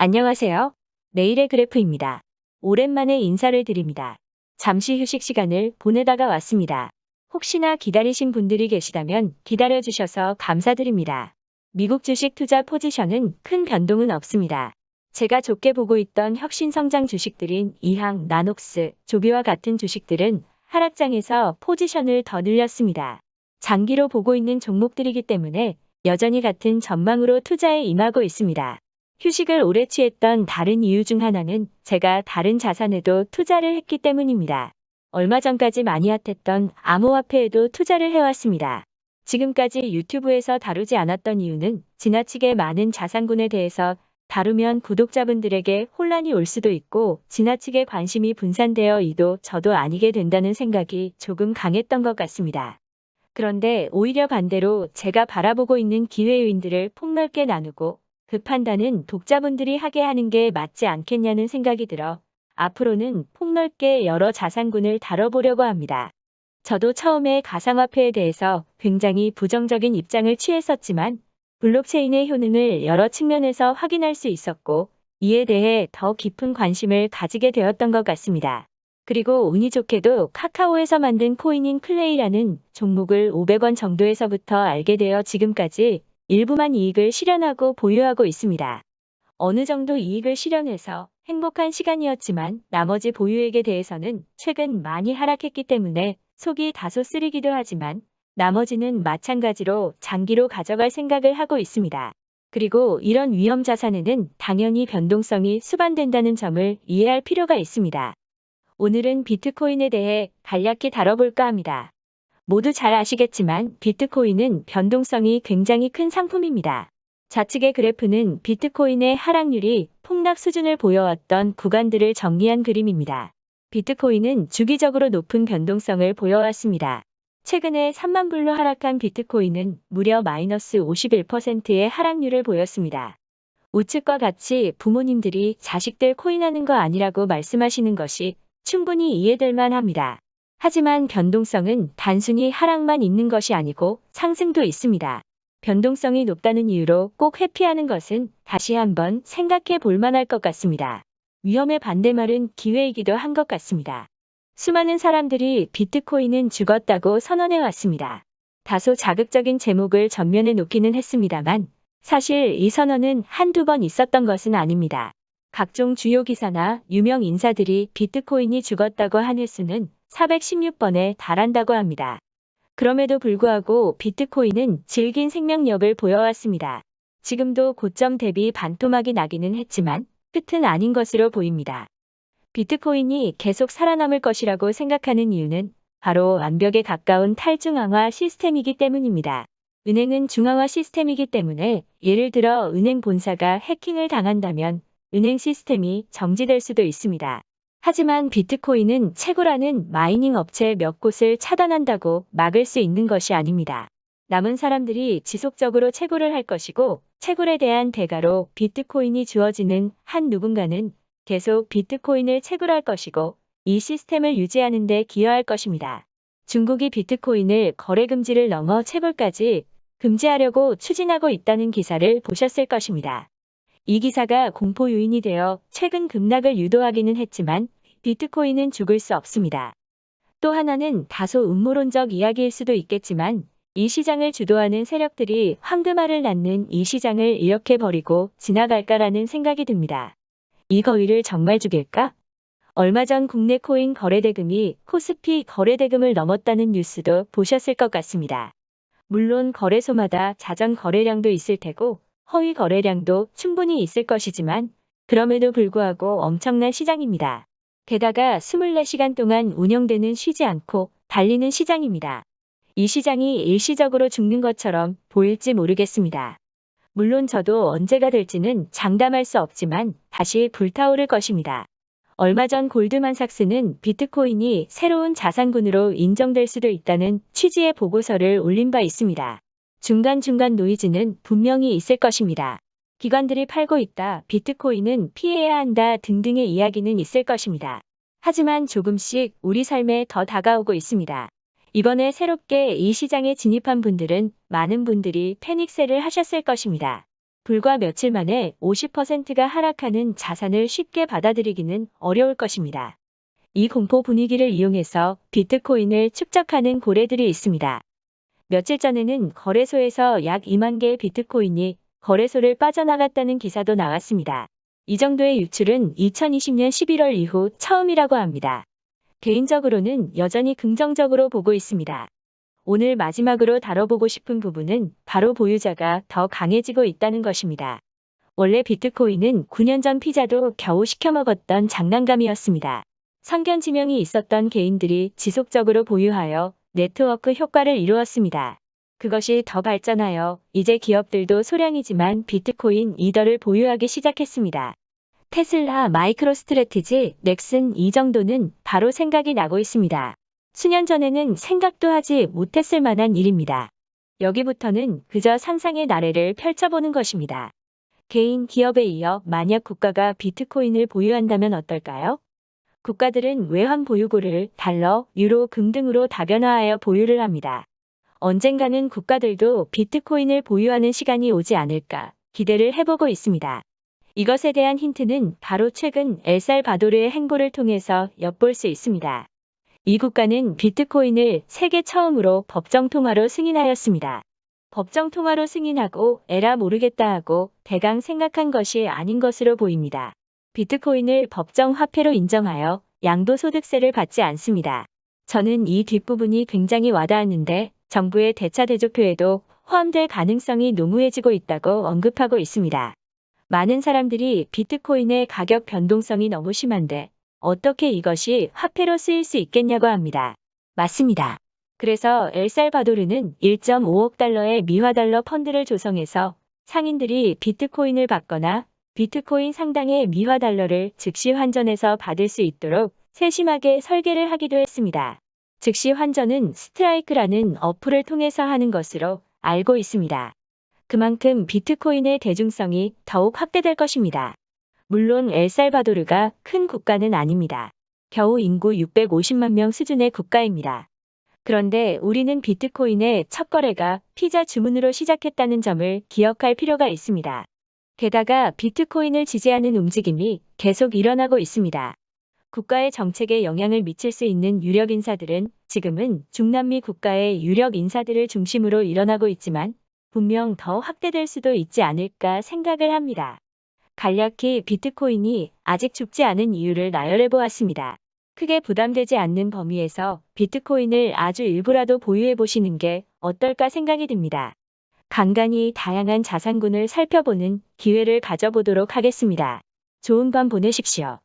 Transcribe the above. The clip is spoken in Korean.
안녕하세요. 내일의 그래프입니다. 오랜만에 인사를 드립니다. 잠시 휴식 시간을 보내다가 왔습니다. 혹시나 기다리신 분들이 계시다면 기다려주셔서 감사드립니다. 미국 주식 투자 포지션은 큰 변동은 없습니다. 제가 좋게 보고 있던 혁신성장 주식들인 이항, 나녹스, 조비와 같은 주식들은 하락장에서 포지션을 더 늘렸습니다. 장기로 보고 있는 종목들이기 때문에 여전히 같은 전망으로 투자에 임하고 있습니다. 휴식을 오래 취했던 다른 이유 중 하나는 제가 다른 자산에도 투자를 했기 때문입니다. 얼마 전까지 많이 핫했던 암호화폐에도 투자를 해왔습니다. 지금까지 유튜브에서 다루지 않았던 이유는 지나치게 많은 자산군에 대해서 다루면 구독자분들에게 혼란이 올 수도 있고 지나치게 관심이 분산되어 이도 저도 아니게 된다는 생각이 조금 강했던 것 같습니다. 그런데 오히려 반대로 제가 바라보고 있는 기회 요인들을 폭넓게 나누고 그 판단은 독자분들이 하게 하는 게 맞지 않겠냐는 생각이 들어 앞으로는 폭넓게 여러 자산군을 다뤄보려고 합니다. 저도 처음에 가상화폐에 대해서 굉장히 부정적인 입장을 취했었지만 블록체인의 효능을 여러 측면에서 확인할 수 있었고 이에 대해 더 깊은 관심을 가지게 되었던 것 같습니다. 그리고 운이 좋게도 카카오에서 만든 코인인 클레이라는 종목을 500원 정도에서부터 알게 되어 지금까지 일부만 이익을 실현하고 보유하고 있습니다. 어느 정도 이익을 실현해서 행복한 시간이었지만 나머지 보유액에 대해서는 최근 많이 하락했기 때문에 속이 다소 쓰리기도 하지만 나머지는 마찬가지로 장기로 가져갈 생각을 하고 있습니다. 그리고 이런 위험 자산에는 당연히 변동성이 수반된다는 점을 이해할 필요가 있습니다. 오늘은 비트코인에 대해 간략히 다뤄볼까 합니다. 모두 잘 아시겠지만 비트코인은 변동성이 굉장히 큰 상품입니다. 좌측의 그래프는 비트코인의 하락률이 폭락 수준을 보여왔던 구간들을 정리한 그림입니다. 비트코인은 주기적으로 높은 변동성을 보여왔습니다. 최근에 3만 불로 하락한 비트코인은 무려 마이너스 51%의 하락률을 보였습니다. 우측과 같이 부모님들이 자식들 코인하는 거 아니라고 말씀하시는 것이 충분히 이해될 만합니다. 하지만 변동성은 단순히 하락만 있는 것이 아니고 상승도 있습니다. 변동성이 높다는 이유로 꼭 회피하는 것은 다시 한번 생각해 볼 만할 것 같습니다. 위험의 반대말은 기회이기도 한 것 같습니다. 수많은 사람들이 비트코인은 죽었다고 선언해 왔습니다. 다소 자극적인 제목을 전면에 놓기는 했습니다만 사실 이 선언은 한두 번 있었던 것은 아닙니다. 각종 주요 기사나 유명 인사들이 비트코인이 죽었다고 한 횟수는 416번에 달한다고 합니다. 그럼에도 불구하고 비트코인은 질긴 생명력을 보여왔습니다. 지금도 고점 대비 반토막이 나기는 했지만 끝은 아닌 것으로 보입니다. 비트코인이 계속 살아남을 것이라고 생각하는 이유는 바로 완벽에 가까운 탈중앙화 시스템이기 때문입니다. 은행은 중앙화 시스템이기 때문에 예를 들어 은행 본사가 해킹을 당한다면 은행 시스템이 정지될 수도 있습니다. 하지만 비트코인은 채굴하는 마이닝 업체 몇 곳을 차단한다고 막을 수 있는 것이 아닙니다. 남은 사람들이 지속적으로 채굴을 할 것이고 채굴에 대한 대가로 비트코인이 주어지는 한 누군가는 계속 비트코인을 채굴할 것이고 이 시스템을 유지하는 데 기여할 것입니다. 중국이 비트코인을 거래 금지를 넘어 채굴까지 금지하려고 추진하고 있다는 기사를 보셨을 것입니다. 이 기사가 공포 요인이 되어 최근 급락을 유도하기는 했지만 비트코인은 죽을 수 없습니다. 또 하나는 다소 음모론적 이야기일 수도 있겠지만 이 시장을 주도하는 세력들이 황금알을 낳는 이 시장을 이렇게 버리고 지나갈까라는 생각이 듭니다. 이 거위를 정말 죽일까? 얼마 전 국내 코인 거래대금이 코스피 거래대금을 넘었다는 뉴스도 보셨을 것 같습니다. 물론 거래소마다 자전 거래량도 있을 테고 허위 거래량도 충분히 있을 것이지만 그럼에도 불구하고 엄청난 시장입니다. 게다가 24시간 동안 운영되는 쉬지 않고 달리는 시장입니다. 이 시장이 일시적으로 죽는 것처럼 보일지 모르겠습니다. 물론 저도 언제가 될지는 장담할 수 없지만 다시 불타오를 것입니다. 얼마 전 골드만삭스는 비트코인이 새로운 자산군으로 인정될 수도 있다는 취지의 보고서를 올린 바 있습니다. 중간중간 노이즈는 분명히 있을 것입니다. 기관들이 팔고 있다, 비트코인은 피해야 한다 등등의 이야기는 있을 것입니다. 하지만 조금씩 우리 삶에 더 다가오고 있습니다. 이번에 새롭게 이 시장에 진입한 분들은 많은 분들이 패닉셀을 하셨을 것입니다. 불과 며칠 만에 50%가 하락하는 자산을 쉽게 받아들이기는 어려울 것입니다. 이 공포 분위기를 이용해서 비트코인을 축적하는 고래들이 있습니다. 며칠 전에는 거래소에서 약 2만 개의 비트코인이 거래소를 빠져나갔다는 기사도 나왔습니다. 이 정도의 유출은 2020년 11월 이후 처음이라고 합니다. 개인적으로는 여전히 긍정적으로 보고 있습니다. 오늘 마지막으로 다뤄보고 싶은 부분은 바로 보유자가 더 강해지고 있다는 것입니다. 원래 비트코인은 9년 전 피자도 겨우 시켜 먹었던 장난감이었습니다. 성견 지명이 있었던 개인들이 지속적으로 보유하여 네트워크 효과를 이루었습니다. 그것이 더 발전하여 이제 기업들도 소량이지만 비트코인 이더를 보유하기 시작했습니다. 테슬라, 마이크로스트래티지, 넥슨 이 정도는 바로 생각이 나고 있습니다. 수년 전에는 생각도 하지 못했을 만한 일입니다. 여기부터는 그저 상상의 나래를 펼쳐보는 것입니다. 개인, 기업에 이어 만약 국가가 비트코인을 보유한다면 어떨까요? 국가들은 외환 보유고를 달러, 유로, 금 등으로 다변화하여 보유를 합니다. 언젠가는 국가들도 비트코인을 보유하는 시간이 오지 않을까 기대를 해보고 있습니다. 이것에 대한 힌트는 바로 최근 엘살바도르의 행보를 통해서 엿볼 수 있습니다. 이 국가는 비트코인을 세계 처음으로 법정 통화로 승인하였습니다. 법정 통화로 승인하고 에라 모르겠다 하고 대강 생각한 것이 아닌 것으로 보입니다. 비트코인을 법정 화폐로 인정하여 양도소득세를 받지 않습니다. 저는 이 뒷부분이 굉장히 와닿았는데 정부의 대차 대조표에도 포함될 가능성이 농후해지고 있다고 언급하고 있습니다. 많은 사람들이 비트코인의 가격 변동성이 너무 심한데 어떻게 이것이 화폐로 쓰일 수 있겠냐고 합니다. 맞습니다. 그래서 엘살바도르는 1.5억 달러의 미화달러 펀드를 조성해서 상인들이 비트코인을 받거나 비트코인 상당의 미화달러를 즉시 환전해서 받을 수 있도록 세심하게 설계를 하기도 했습니다. 즉시 환전은 스트라이크라는 어플을 통해서 하는 것으로 알고 있습니다. 그만큼 비트코인의 대중성이 더욱 확대될 것입니다. 물론 엘살바도르가 큰 국가는 아닙니다. 겨우 인구 650만 명 수준의 국가입니다. 그런데 우리는 비트코인의 첫 거래가 피자 주문으로 시작했다는 점을 기억할 필요가 있습니다. 게다가 비트코인을 지지하는 움직임이 계속 일어나고 있습니다. 국가의 정책에 영향을 미칠 수 있는 유력 인사들은 지금은 중남미 국가의 유력 인사들을 중심으로 일어나고 있지만 분명 더 확대될 수도 있지 않을까 생각을 합니다. 간략히 비트코인이 아직 죽지 않은 이유를 나열해 보았습니다. 크게 부담되지 않는 범위에서 비트코인을 아주 일부라도 보유해 보시는 게 어떨까 생각이 듭니다. 간간히 다양한 자산군을 살펴보는 기회를 가져보도록 하겠습니다. 좋은 밤 보내십시오.